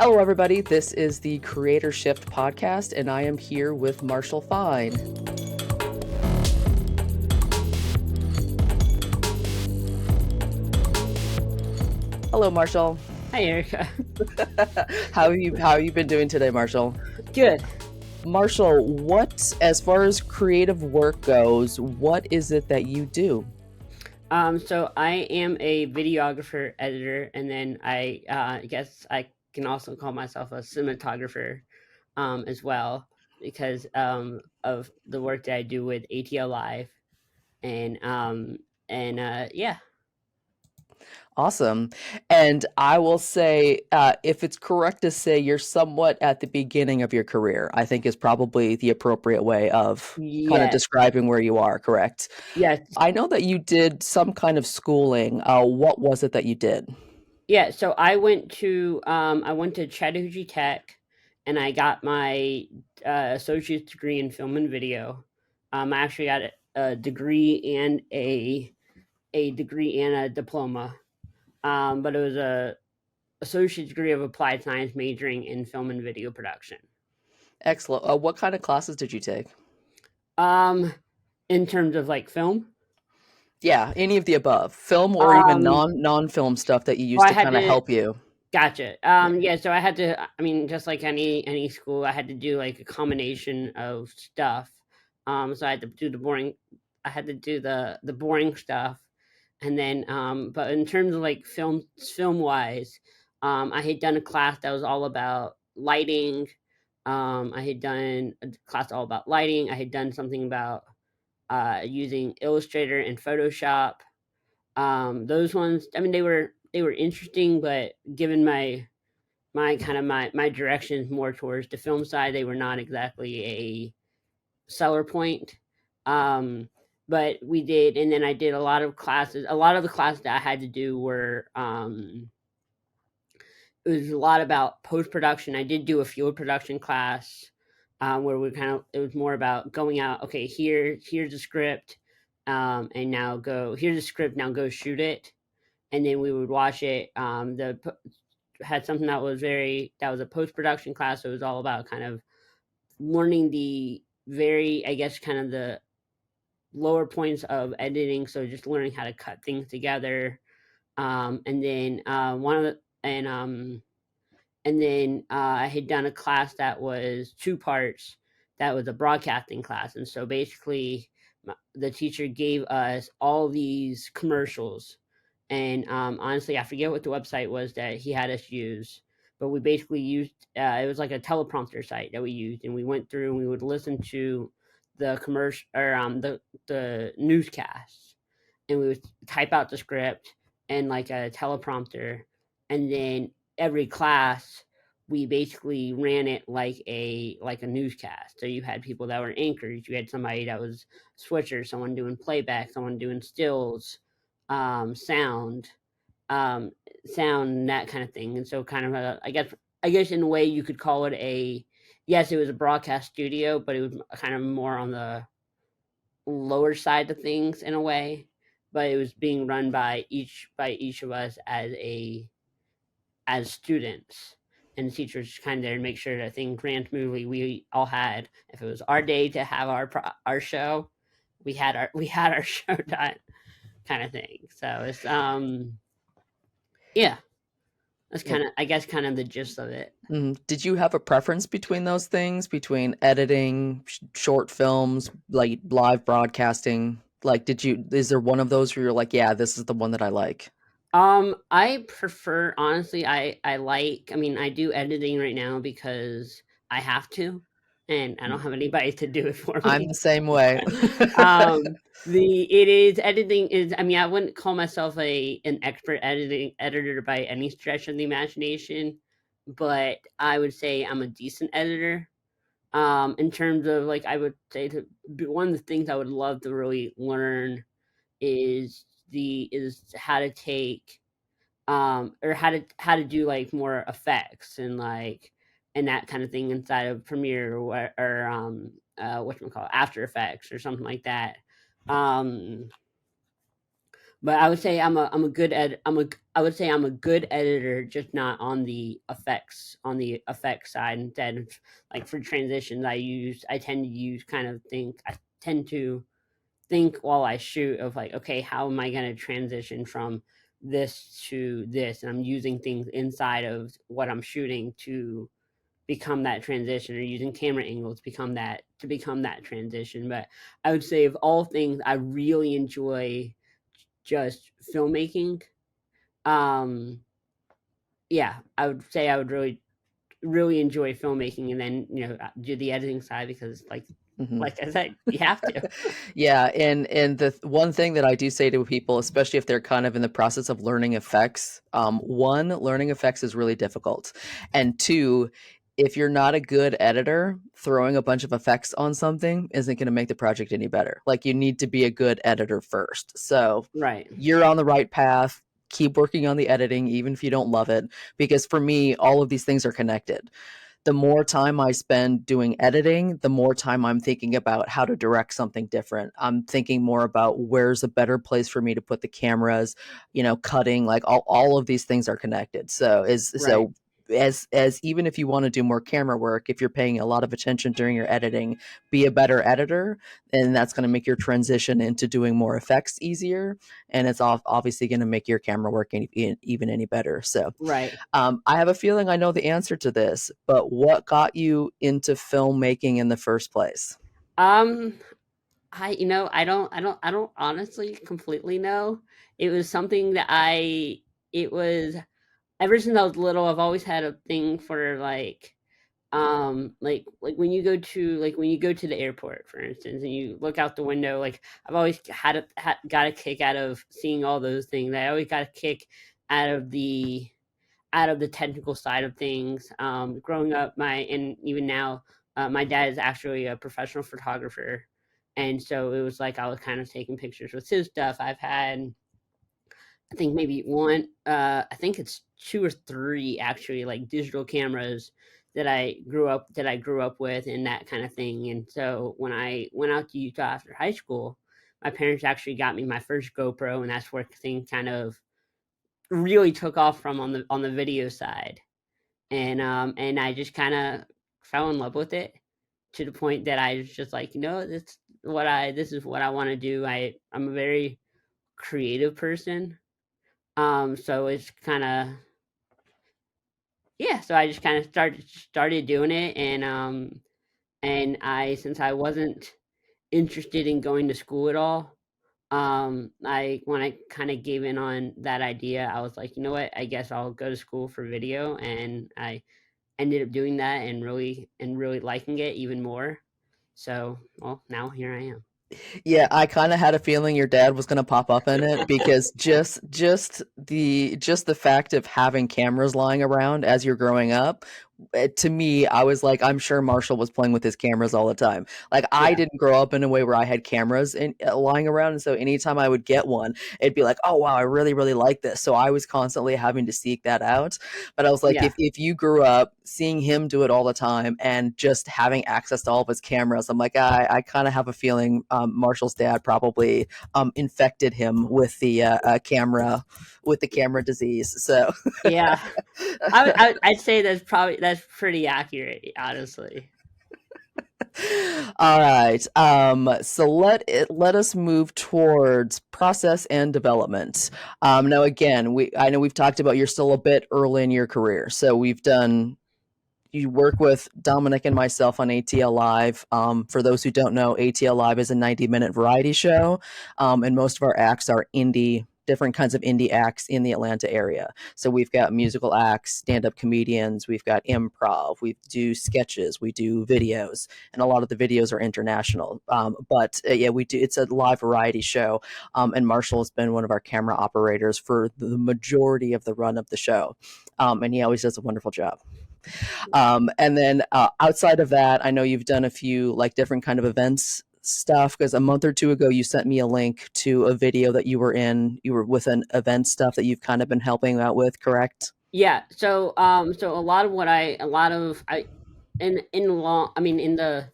Hello, everybody. This is the Creator Shift podcast, and I am here with Marshall Fine. Hello, Marshall. Hi, Erika. How have you been doing today, Marshall? Good. Marshall, as far as creative work goes, what is it that you do? So I am a videographer, editor, and then I guess I can also call myself a cinematographer, as well, because of the work that I do with ATL Live, and yeah. Awesome. And I will say, if it's correct to say you're somewhat at the beginning of your career, I think is probably the appropriate way of kind of Yes. describing where you are, correct? Yes. I know that you did some kind of schooling. What was it that you did? Yeah, so I went to Chattahoochee Tech, and I got my associate's degree in film and video. I actually got a degree and a degree and a diploma, but it was a associate's degree of applied science majoring in film and video production. Excellent. What kind of classes did you take? Um, in terms of like film, Yeah, any of the above, film or even um, non-film stuff that you well, used I to had kind of to. help you. Gotcha. Yeah. Yeah, so I had to, I mean, just like any school, I had to do like a combination of stuff. So I had to do I had to do the boring stuff, and then but in terms of like film wise, I had done a class that was all about lighting. I had done a class all about lighting. I had done something about using Illustrator and Photoshop. Those ones, I mean, they were interesting, but given my directions more towards the film side, they were not exactly a seller point. Um, but we did, and then I did a lot of classes. A lot of the classes that I had to do were it was a lot about post production. I did do a field production class, where we kind of it was more about going out. Okay, here's a script, and now go. Here's a script. Now go shoot it, and then we would watch it. The had something that was a post production class. So it was all about kind of learning the very, I guess, kind of the lower points of editing. So just learning how to cut things together. And then one of the and then I had done a class that was two parts. That was a broadcasting class, and so basically, the teacher gave us all these commercials, and honestly, I forget what the website was that he had us use, but we basically used it was like a teleprompter site that we used, and we went through and we would listen to the commercial or the newscasts, and we would type out the script and like a teleprompter, and then every class we basically ran it like a newscast. So you had people that were anchors, you had somebody that was switcher, someone doing playback, someone doing stills, sound, um, sound, that kind of thing. And so kind of I guess in a way you could call it a yes, it was a broadcast studio, but it was kind of more on the lower side of things in a way. But it was being run by each of us as students, and the teachers kind of there to make sure that things ran smoothly. We all had, if it was our day to have our show, we had our show done, kind of thing. So it's yeah, that's Yeah. kind of, I guess, kind of the gist of it. Did you have a preference between those things, between editing, short films, like live broadcasting? Like, is there one of those where you're like, yeah, this is the one that I like? I prefer, honestly, I mean, I do editing right now because I have to, and I don't have anybody to do it for I'm me. the same way. The it is editing is, I mean, I wouldn't call myself an expert editing editor by any stretch of the imagination, but I would say I'm a decent editor. In terms of like, I would say one of the things I would love to really learn is how to take or how to do like more effects and like and that kind of thing inside of Premiere or what call After Effects or something like that. Um, But I would say I'm a good I would say I'm a good editor, just not on the effects side. Instead of like for transitions, I tend to use kind of think I tend to think while I shoot of like, okay, how am I going to transition from this to this? And I'm using things inside of what I'm shooting to become that transition, or using camera angles to become that transition. But I would say of all things, I really enjoy just filmmaking. Um, yeah, I would say I would really enjoy filmmaking, and then do the editing side because Mhm. like I said, you have to. Yeah, and the one thing that I do say to people, especially if they're kind of in the process of learning effects, one, learning effects is really difficult, and two, if you're not a good editor, throwing a bunch of effects on something isn't going to make the project any better. Like you need to be a good editor first. So Right, you're on the right path. Keep working on the editing, even if you don't love it, because for me, all of these things are connected. The more time I spend doing editing, the more time I'm thinking about how to direct something different. I'm thinking more about where's a better place for me to put the cameras, cutting, like all of these things are connected. right, As even if you want to do more camera work, if you're paying a lot of attention during your editing, be a better editor, and that's going to make your transition into doing more effects easier, and it's obviously going to make your camera work even any better. So right. I have a feeling I know the answer to this, but what got you into filmmaking in the first place? Um, I don't honestly completely know. It was something that it was ever since I was little. I've always had a thing for like when you go to the airport, for instance, and you look out the window. Like I've always got a kick out of seeing all those things. I always got a kick out of the technical side of things. Growing up, my and even now, my dad is actually a professional photographer, and so it was like I was kind of taking pictures with his stuff. I've had, I think maybe I think it's two or three actually, like digital cameras that I grew up with, and that kind of thing. And so when I went out to Utah after high school, my parents actually got me my first GoPro, and that's where things kind of really took off from on the video side. And I just kind of fell in love with it to the point that I was just like, this is what I want to do. I'm a very creative person. So it's kind of, yeah, so I just kind of started doing it. And I since I wasn't interested in going to school at all, I when I kind of gave in on that idea, I was like, you know what, I guess I'll go to school for video. And I ended up doing that and really liking it even more. So, well, now here I am. Yeah, I kind of had a feeling your dad was going to pop up in it because just the fact of having cameras lying around as you're growing up, to me, I was like, I'm sure Marshall was playing with his cameras all the time. Like I Yeah, didn't grow up in a way where I had cameras lying around, and so anytime I would get one, it'd be like, oh wow, I really really like this. So I was constantly having to seek that out. But I was like, yeah, if you grew up seeing him do it all the time and just having access to all of his cameras, I'm like, I kind of have a feeling Marshall's dad probably infected him with the camera disease. So, yeah. I'd say that's pretty accurate, honestly. all right. So let us move towards process and development. Now, again, I know we've talked about you're still a bit early in your career, so we've done you work with Dominic and myself on ATL Live. For those who don't know, ATL Live is a 90-minute variety show, and most of our acts are different kinds of indie acts in the Atlanta area. So we've got musical acts, stand-up comedians, we've got improv, we do sketches, we do videos, and a lot of the videos are international. But yeah, we do. It's a live variety show, and Marshall has been one of our camera operators for the majority of the run of the show, and he always does a wonderful job. And then outside of that, I know you've done a few like different kind of events stuff because a month or two ago you sent me a link to a video that you were in. You were with an event stuff that you've kind of been helping out with, correct? Yeah. So a lot of what I a lot of I in long I mean in the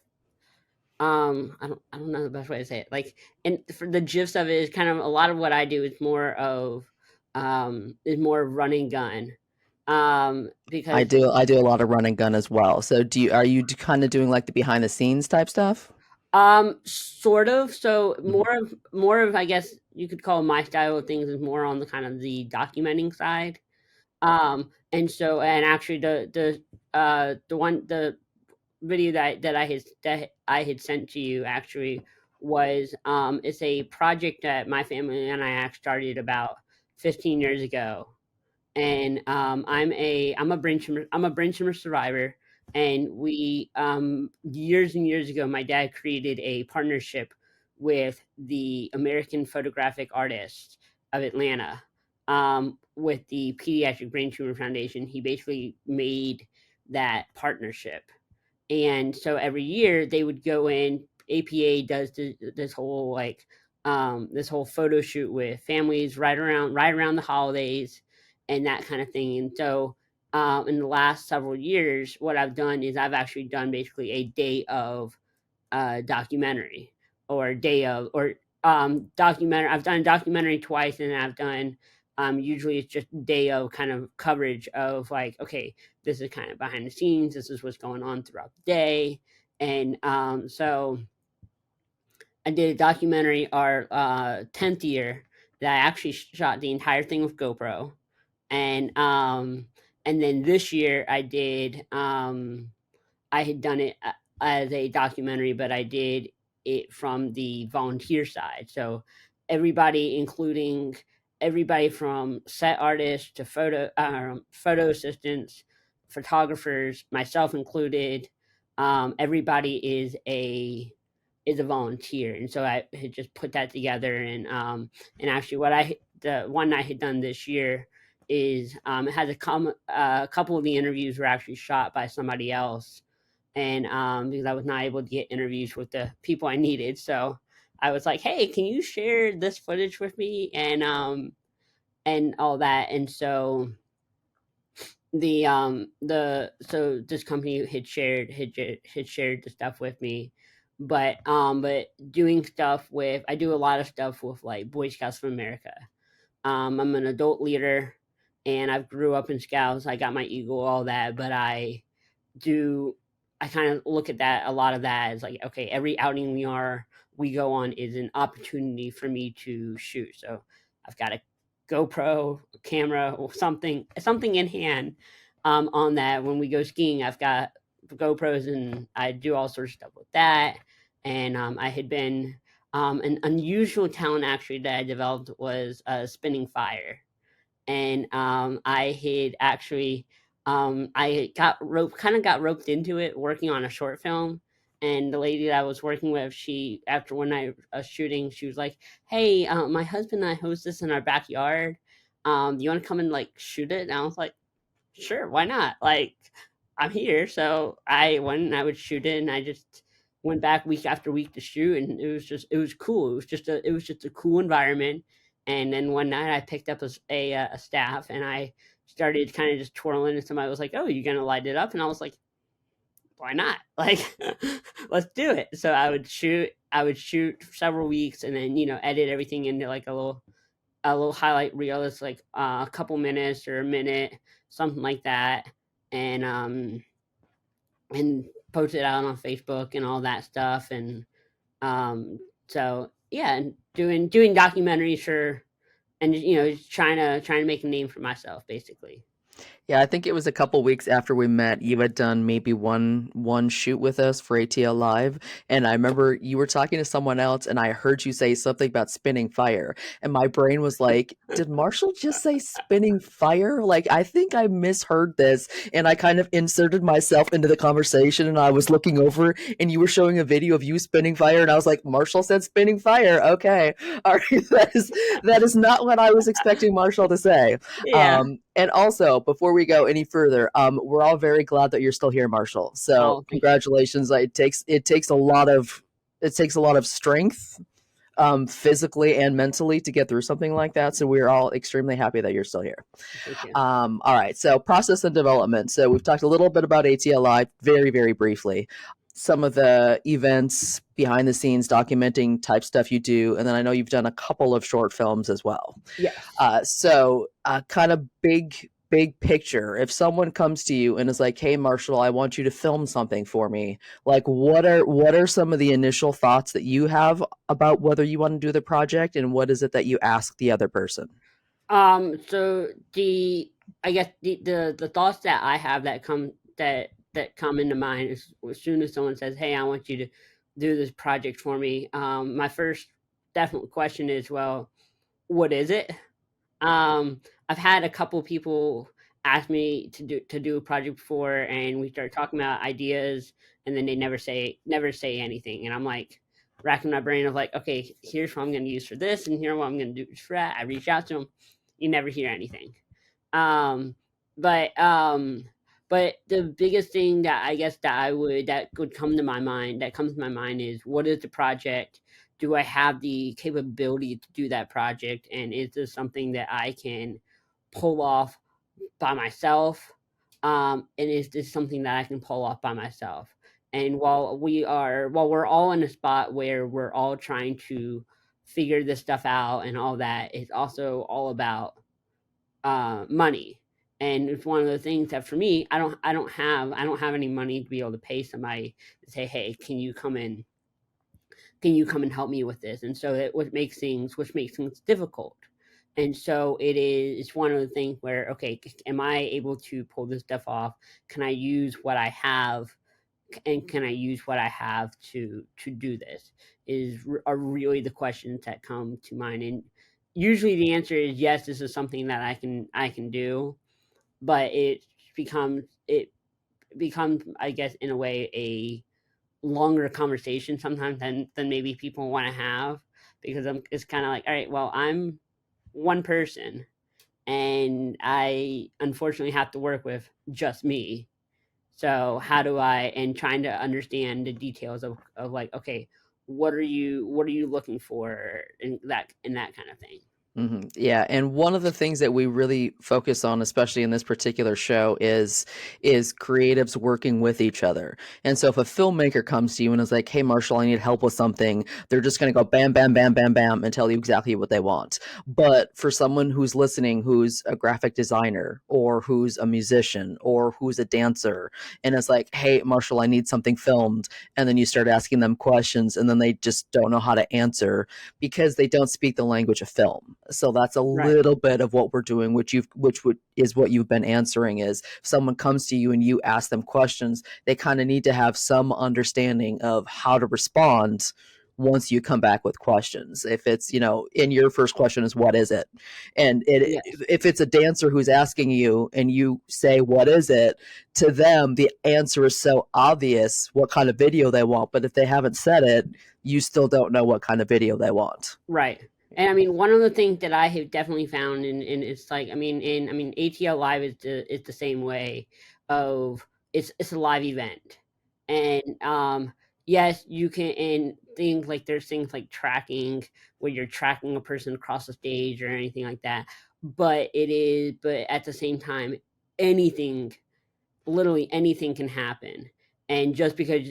I don't know the best way to say it. Like, and for the gist of it is kind of a lot of what I do is more run and gun. Because I do a lot of run and gun as well. So are you kind of doing like the behind the scenes type stuff? sort of. So Mhm. more of I guess you could call my style of things is more on the kind of the documenting side. And actually the video that I had sent to you actually was it's a project that my family and I actually started about 15 years ago. And I'm a brain tumor survivor. And we years and years ago, my dad created a partnership with the American Photographic Artists of Atlanta, with the Pediatric Brain Tumor Foundation. He basically made that partnership, and so every year they would go in. APA does this whole this whole photo shoot with families right around the holidays and that kind of thing. And so in the last several years, what I've done is I've actually done basically a day of documentary, or day of or documentary. I've done documentary twice, and I've done usually it's just day of kind of coverage of like, okay, this is kind of behind the scenes. This is what's going on throughout the day. And so I did a documentary our 10th year that I actually shot the entire thing with GoPro. And and then this year I had done it as a documentary, but I did it from the volunteer side. So everybody, including everybody from set artists to photo assistants, photographers, myself included, everybody is a volunteer. And so I had just put that together. And actually, the one I had done this year is it has a couple of the interviews were actually shot by somebody else. And because I was not able to get interviews with the people I needed, so I was like, "Hey, can you share this footage with me?" And all that. And so this company had shared the stuff with me. But doing stuff with I do a lot of stuff with like Boy Scouts of America. I'm an adult leader, and I grew up in Scouts. I got my Eagle, all that, but do I kind of look at that, a lot of that as like, okay, every outing we go on is an opportunity for me to shoot. So I've got a GoPro camera or something in hand. On that, when we go skiing, I've got GoPros, and I do all sorts of stuff with that. And I had been an unusual talent actually that I developed was spinning fire. And I had actually I got roped into it working on a short film. And the lady that I was working with, she after one night of shooting, she was like, "Hey, my husband and I host this in our backyard. Do you want to come and like shoot it?" And I was like, "Sure, why not? Like, I'm here." So I went and I would shoot it, and I just went back week after week to shoot, and it was cool. It was just a cool environment. And then one night I picked up a staff, and I started kind of just twirling, and somebody was like, "Oh, you gonna light it up?" And I was like, "Why not? Like, let's do it." So I would shoot for several weeks, and then edit everything into like a little highlight reel that's like a couple minutes or a minute, something like that. And um and post it out on Facebook and all that stuff. And so yeah, and doing documentaries for, and just trying to make a name for myself, basically. Yeah, I think it was a couple weeks after we met, you had done maybe one shoot with us for ATL Live, and I remember you were talking to someone else, and I heard you say something about spinning fire, and my brain was like, "Did Marshall just say spinning fire? Like, I think I misheard this." And I kind of inserted myself into the conversation, and I was looking over, and you were showing a video of you spinning fire, and I was like, "Marshall said spinning fire. Okay, all right, that is not what I was expecting Marshall to say." Yeah. And also, before we go any further, we're all very glad that you're still here, Marshall. So Oh, thank you. congratulations. It takes a lot of strength, physically and mentally, to get through something like that. So we're all extremely happy that you're still here. Thank you. All right. So process and development. So we've talked a little bit about ATLI very, very briefly. some of the events behind the scenes documenting type stuff you do, and then I know you've done a couple of short films as well. Yes. So kind of big picture, if someone comes to you and is like, hey Marshall, I want you to film something for me, like what are some of the initial thoughts that you have about whether you want to do the project, and what is it that you ask the other person? So the I guess the thoughts that I have that come into mind is as soon as someone says, "Hey, I want you to do this project for me." My first definite question is, "Well, what is it?" Um, I've had a couple people ask me to do a project before, and we start talking about ideas, and then they never say anything, and I'm like racking my brain of like, okay, here's what I'm going to use for this, and here's what I'm going to do for that. I reach out to them, you never hear anything. Um, but um, but the biggest thing that I guess that would come to my mind that comes to my mind is what is the project? Do I have the capability to do that project? And is this something that I can pull off by myself? And is this something that I can pull off by myself? And while we're all in a spot where we're all trying to figure this stuff out and all that, it's also all about money. And it's one of the things that for me, I don't have any money to be able to pay somebody to say, hey, can you come and help me with this? And so that which makes things difficult. And so it's one of the things where, okay, am I able to pull this stuff off? Can I use what I have? And can I use what I have to do this? Are really the questions that come to mind. And usually the answer is yes. This is something that I can do, but it becomes, I guess, in a way, a longer conversation sometimes than maybe people want to have, because it's kind of like, all right, well, I'm one person, and I unfortunately have to work with just me. So how do I and trying to understand the details of like, okay, what are you looking for in that kind of thing. Yeah, and one of the things that we really focus on, especially in this particular show, is creatives working with each other. And so, if a filmmaker comes to you and is like, "Hey, Marshall, I need help with something," they're just going to go bam, bam, bam, bam, bam, and tell you exactly what they want. But for someone who's listening, who's a graphic designer, or who's a musician, or who's a dancer, and it's like, "Hey, Marshall, I need something filmed," and then you start asking them questions, and then they just don't know how to answer because they don't speak the language of film. So that's a Right. little bit of what we're doing, is what you've been answering. Is if someone comes to you and you ask them questions, they kind of need to have some understanding of how to respond once you come back with questions. If it's, in your first question is what is it? And Yes. if it's a dancer who's asking you and you say what is it, to them the answer is so obvious what kind of video they want, but if they haven't said it, you still don't know what kind of video they want. Right. And I mean, one of the things that I have definitely found, and it's like, I mean, ATL Live is the same way. Of It's a live event, and yes, you can, and things like there's things like tracking where you're tracking a person across the stage or anything like that. But at the same time, anything, literally anything can happen. And just because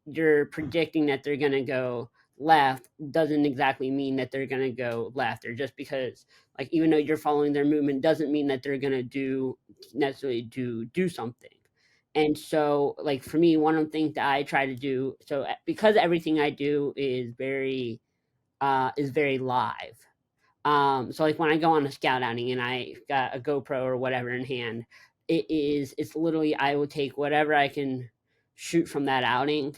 you're predicting that they're going to go left doesn't exactly mean that they're going to go left. Or just because, like, even though you're following their movement doesn't mean that they're going to do something. And so, like, for me, one of the things that I try to do, so because everything I do is very live. So like when I go on a scout outing and I got a GoPro or whatever in hand, it's literally, I will take whatever I can shoot from that outing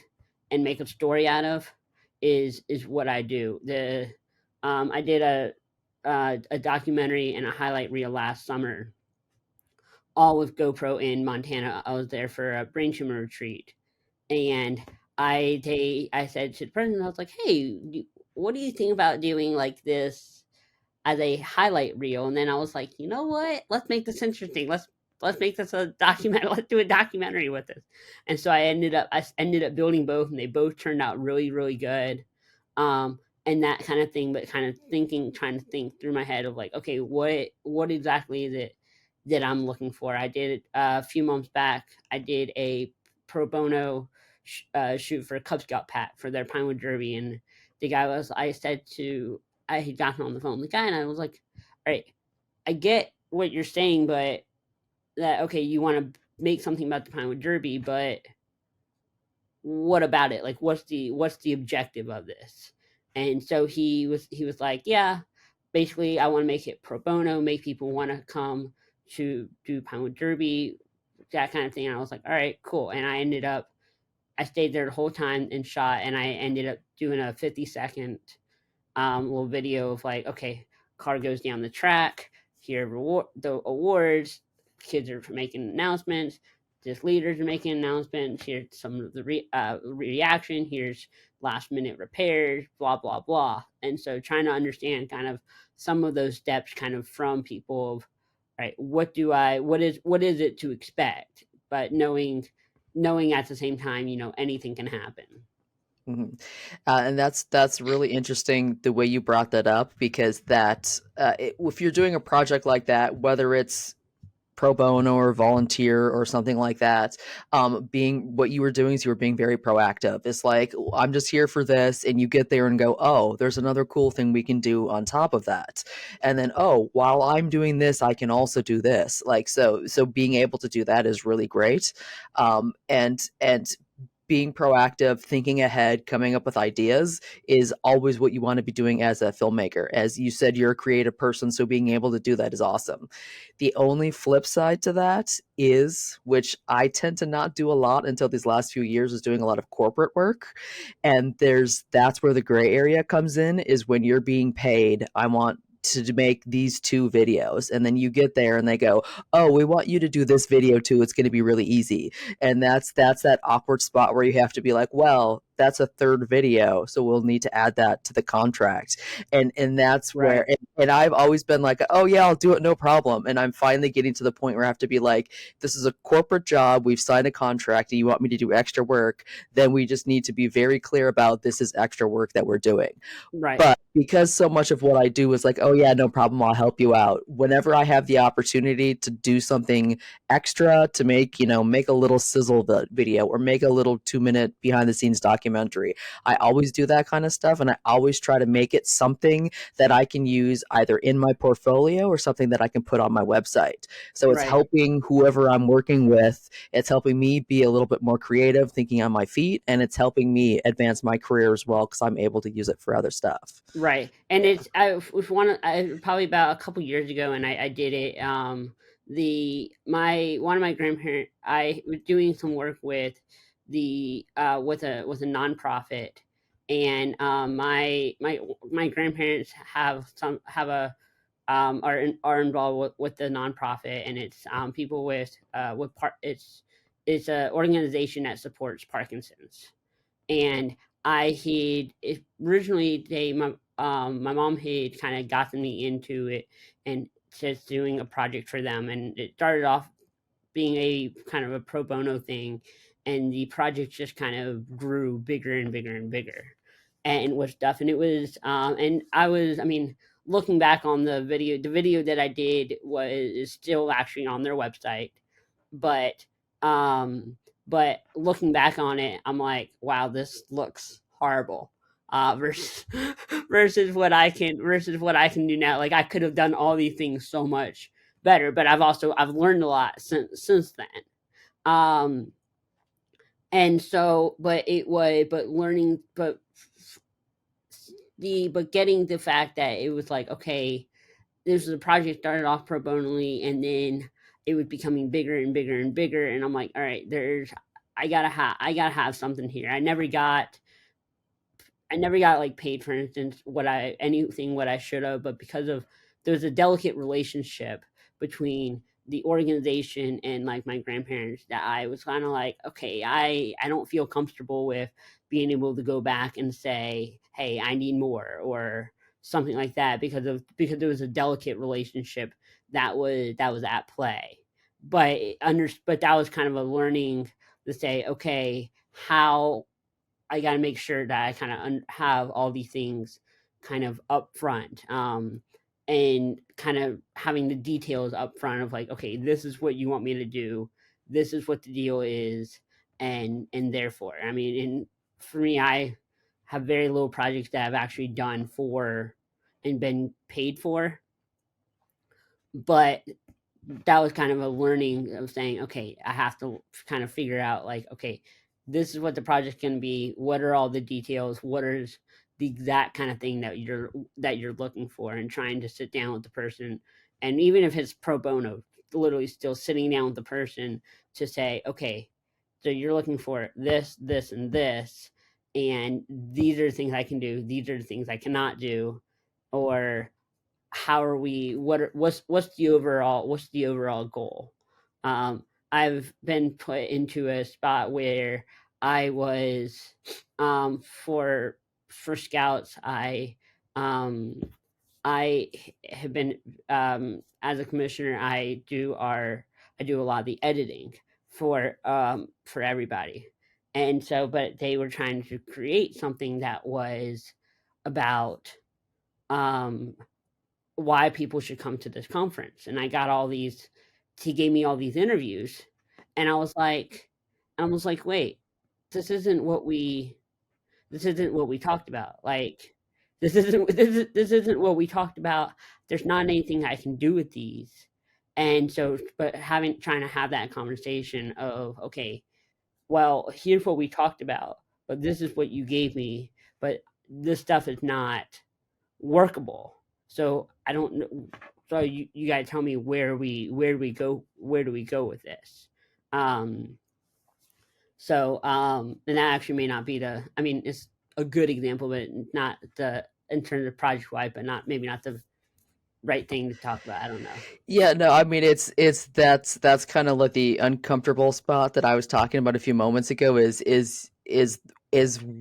and make a story out of, is what I do. I did a documentary and a highlight reel last summer, all with GoPro in Montana. I was there for a brain tumor retreat, and I said to the president, I was like, hey, what do you think about doing like this as a highlight reel? And then I was like, you know what? Let's make this interesting. Let's make this a document. Let's do a documentary with this. And so I ended up building both, and they both turned out really good. Um, and that kind of thing, but kind of trying to think through my head of like, okay, what exactly is it that I'm looking for? I did a few months back. I did a pro bono shoot for a Cub Scout pat for their Pinewood Derby. And the guy was, I said to, I had gotten on the phone with the guy, and I was like, all right, I get what you're saying, but that, okay, you want to make something about the Pinewood Derby, but what about it? Like, what's the objective of this? And so he was like, yeah, basically, I want to make it pro bono, make people want to come to do Pinewood Derby, that kind of thing. And I was like, all right, cool. And I stayed there the whole time and shot, and I ended up doing a 50-second little video of like, okay, car goes down the track. Here are the awards. Kids are making announcements. Just leaders are making announcements. Here's some of the reaction. Here's last minute repairs. Blah blah blah. And so trying to understand kind of some of those steps, kind of from people of, right, what is it to expect, but knowing at the same time, anything can happen. Mhm. And that's really interesting the way you brought that up, because if you're doing a project like that, whether it's pro bono or volunteer or something like that, being what you were doing is you were being very proactive. It's like, I'm just here for this, and you get there and go, oh, there's another cool thing we can do on top of that, and then, oh, while I'm doing this, I can also do this. Like, so being able to do that is really great, and being proactive, thinking ahead, coming up with ideas is always what you want to be doing as a filmmaker. As you said, you're a creative person, so being able to do that is awesome. The only flip side to that is, which I tend to not do a lot until these last few years, is doing a lot of corporate work. And that's where the gray area comes in, is when you're being paid, I want to make these 2 videos, and then you get there and they go, oh, we want you to do this video too, it's going to be really easy. And that's that awkward spot where you have to be like, well, that's a third video, so we'll need to add that to the contract. And that's Right. where, and I've always been like, oh yeah, I'll do it, no problem. And I'm finally getting to the point where I have to be like, this is a corporate job, we've signed a contract, and you want me to do extra work, then we just need to be very clear about, this is extra work that we're doing. Right. But because so much of what I do is like, oh yeah, no problem, I'll help you out. Whenever I have the opportunity to do something extra, to make a little sizzle video, or make a little 2-minute behind the scenes documentary, I always do that kind of stuff, and I always try to make it something that I can use either in my portfolio or something that I can put on my website. So it's Right. helping whoever I'm working with, it's helping me be a little bit more creative, thinking on my feet, and it's helping me advance my career as well, because I'm able to use it for other stuff. Right. And it's I was probably about a couple years ago, and I did it. The my One of my grandparents, I was doing some work with the with a nonprofit, and my grandparents have a are involved with the nonprofit, and it's people with it's a organization that supports Parkinson's. And I had originally my mom had kind of gotten me into it, and just doing a project for them, and it started off being a kind of a pro bono thing, and the project just kind of grew bigger and bigger and bigger, and with stuff. And it was and I mean, looking back on the video that I did was is still actually on their website, but um but looking back on it, I'm like, wow, this looks horrible. Versus versus what I can do now. Like, I could have done all these things so much better, but I've learned a lot since then. Um, and so, but learning, but getting the fact that it was like, okay, this was a project started off pro bono, and then it was becoming bigger and bigger and bigger, and I'm like, all right, I gotta have something here. I never got like paid, for instance, what I should have, but because of there's a delicate relationship between the organization and like my grandparents, that I was kind of like, okay, I don't feel comfortable with being able to go back and say, hey, I need more, or something like that, because there was a delicate relationship that was at play. But that was kind of a learning to say, okay, how I got to make sure that I kind of have all these things kind of up front, and kind of having the details up front of like, okay, this is what you want me to do, this is what the deal is, and therefore, I mean, and for me, I have very little projects that I've actually done for and been paid for, but that was kind of a learning of saying, okay, I have to kind of figure out like, okay, this is what the project's going to be. What are all the details? What is the exact kind of thing that you're looking for, and trying to sit down with the person, and even if it's pro bono, literally still sitting down with the person to say, okay, so you're looking for this, this, and this, and these are the things I can do. These are the things I cannot do, or how are we what's the overall goal. I've been put into a spot where I was for scouts. Um I have been as a commissioner, I do a lot of the editing for everybody. And so, but they were trying to create something that was about um why people should come to this conference. And I got all these, he gave me all these interviews, and I was like, wait, this isn't what we, this isn't what we talked about. Like, this isn't what we talked about. There's not anything I can do with these. And so, but trying to have that conversation of, okay, well, here's what we talked about, but this is what you gave me, but this stuff is not workable. So I don't know. So you got to tell me where do we go with this? Um, and that actually may not be the. I mean, it's a good example, but not the in terms of project wide, but not maybe not the right thing to talk about. I don't know. Yeah, no, I mean it's that's kind of like the uncomfortable spot that I was talking about a few moments ago is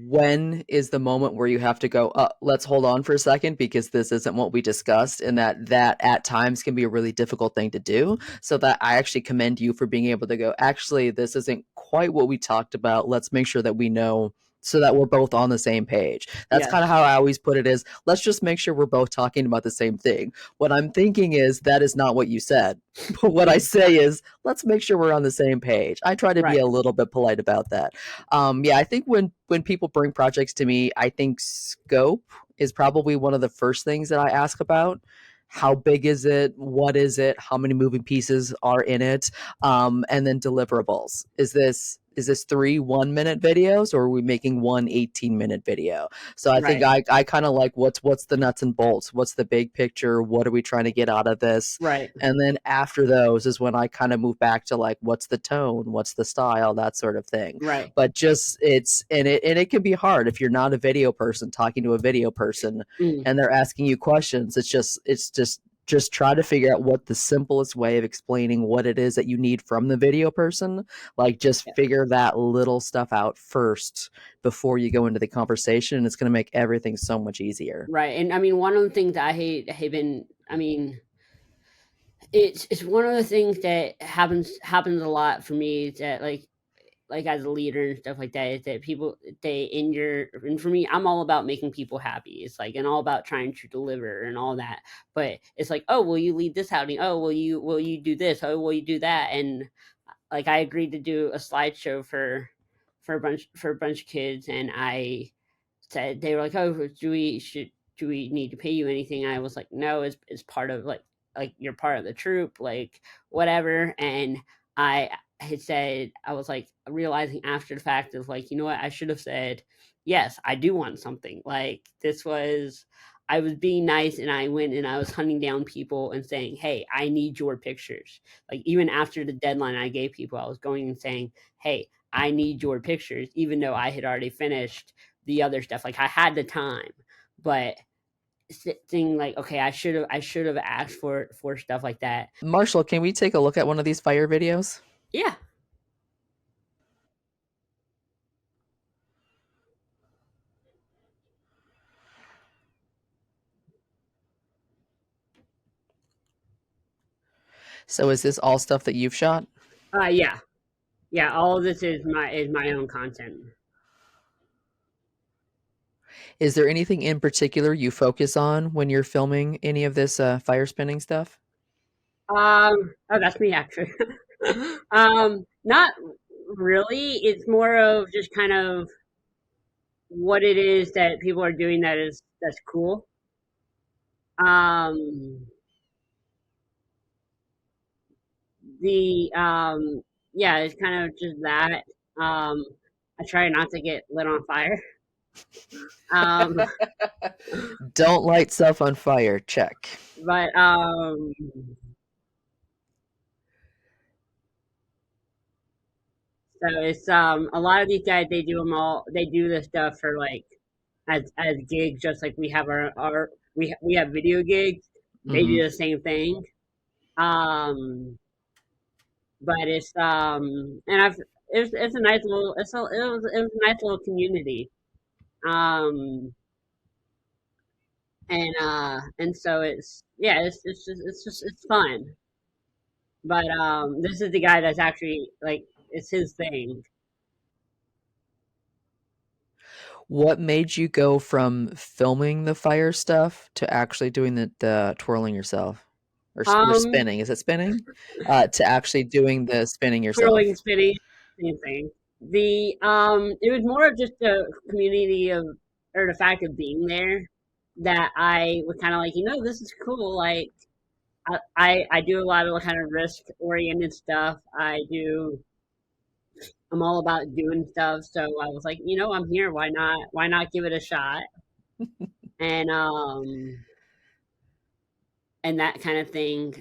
when is the moment where you have to go, let's hold on for a second because this isn't what we discussed, and that at times can be a really difficult thing to do. So that I actually commend you for being able to go, actually, this isn't quite what we talked about. Let's make sure that we know so that we're both on the same page. That's kind of Yes. how I always put it is, let's just make sure we're both talking about the same thing. What I'm thinking is that is not what you said. But what I Yeah. say is, let's make sure we're on the same page. I try to be Right. a little bit polite about that. Yeah, I think when people bring projects to me, I think scope is probably one of the first things that I ask about. How big is it? What is it? How many moving pieces are in it? And then deliverables. Is this 3 1-minute videos, or are we making one 18-minute video? So I think Right. I kind of like what's the nuts and bolts, what's the big picture, what are we trying to get out of this, Right. and then after those is when I kind of move back to like what's the tone, what's the style, that sort of thing. Right. But just it can be hard if you're not a video person talking to a video person Mm, and they're asking you questions. It's just try to figure out what the simplest way of explaining what it is that you need from the video person. Like, just yeah. figure that little stuff out first before you go into the conversation, and it's going to make everything so much easier. Right. And I mean, one of the things that I hate been. I mean, it's one of the things that happens a lot for me, is that like as a leader and stuff like that, is that people, they in your, and for me, I'm all about making people happy. It's like, and all about trying to deliver and all that. But it's like, oh, will you lead this outing? Oh, will you do this? Oh, will you do that? And like, I agreed to do a slideshow for a bunch of kids, and I said, they were like, "Oh, do we need to pay you anything?" And I was like, "No, it's part of like you're part of the troop, like whatever." And I had said, I was like realizing after the fact of like, you know what, I should have said, yes, I do want something. Like, this was, I was being nice, and I went and I was hunting down people and saying, "Hey, I need your pictures." Like, even after the deadline I gave people, I was going and saying, "Hey, I need your pictures," even though I had already finished the other stuff. Like, I had the time, but thing like, okay, I should have asked for stuff like that. Marshall, can we take a look at one of these fire videos? Yeah. So is this all stuff that you've shot? Yeah. Yeah. All of this is my own content. Is there anything in particular you focus on when you're filming any of this fire spinning stuff? Oh, that's me actually. Not. really. It's more of just kind of what it is that people are doing that's cool. Um, the yeah, it's kind of just that. Um, I try not to get lit on fire. Um, Don't light stuff on fire. Check. but so it's a lot of these guys, they do this stuff for like as gigs, just like we have our we have video gigs. They Hmm. do the same thing. Um, but and I've it's a nice little it was a nice little community. Um, and so it's yeah, it's just it's fun. But this is the guy that's actually like it's his thing. What made you go from filming the fire stuff to actually doing the twirling yourself or Um, spinning? Is it spinning? To actually doing the spinning Twirling, yourself. spinning, same thing. The it was more of just a community of or the fact of being there that I was kind of like, this is cool. Like I do a lot of kind of risk oriented stuff. I'm all about doing stuff. So I was like, I'm here. Why not give it a shot? And and that kind of thing.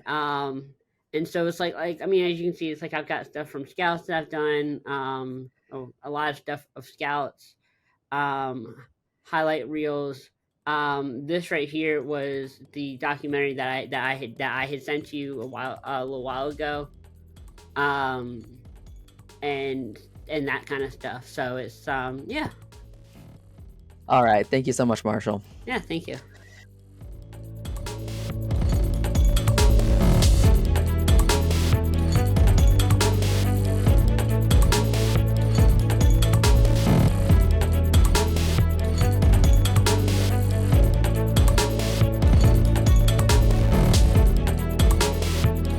And so it's like I mean, as you can see, it's like I've got stuff from Scouts that I've done, a lot of stuff of Scouts, um, highlight reels. This right here was the documentary that I had sent you a little while ago, um, and that kind of stuff. So it's yeah, All right. Thank you so much, Marshall. yeah. Thank you.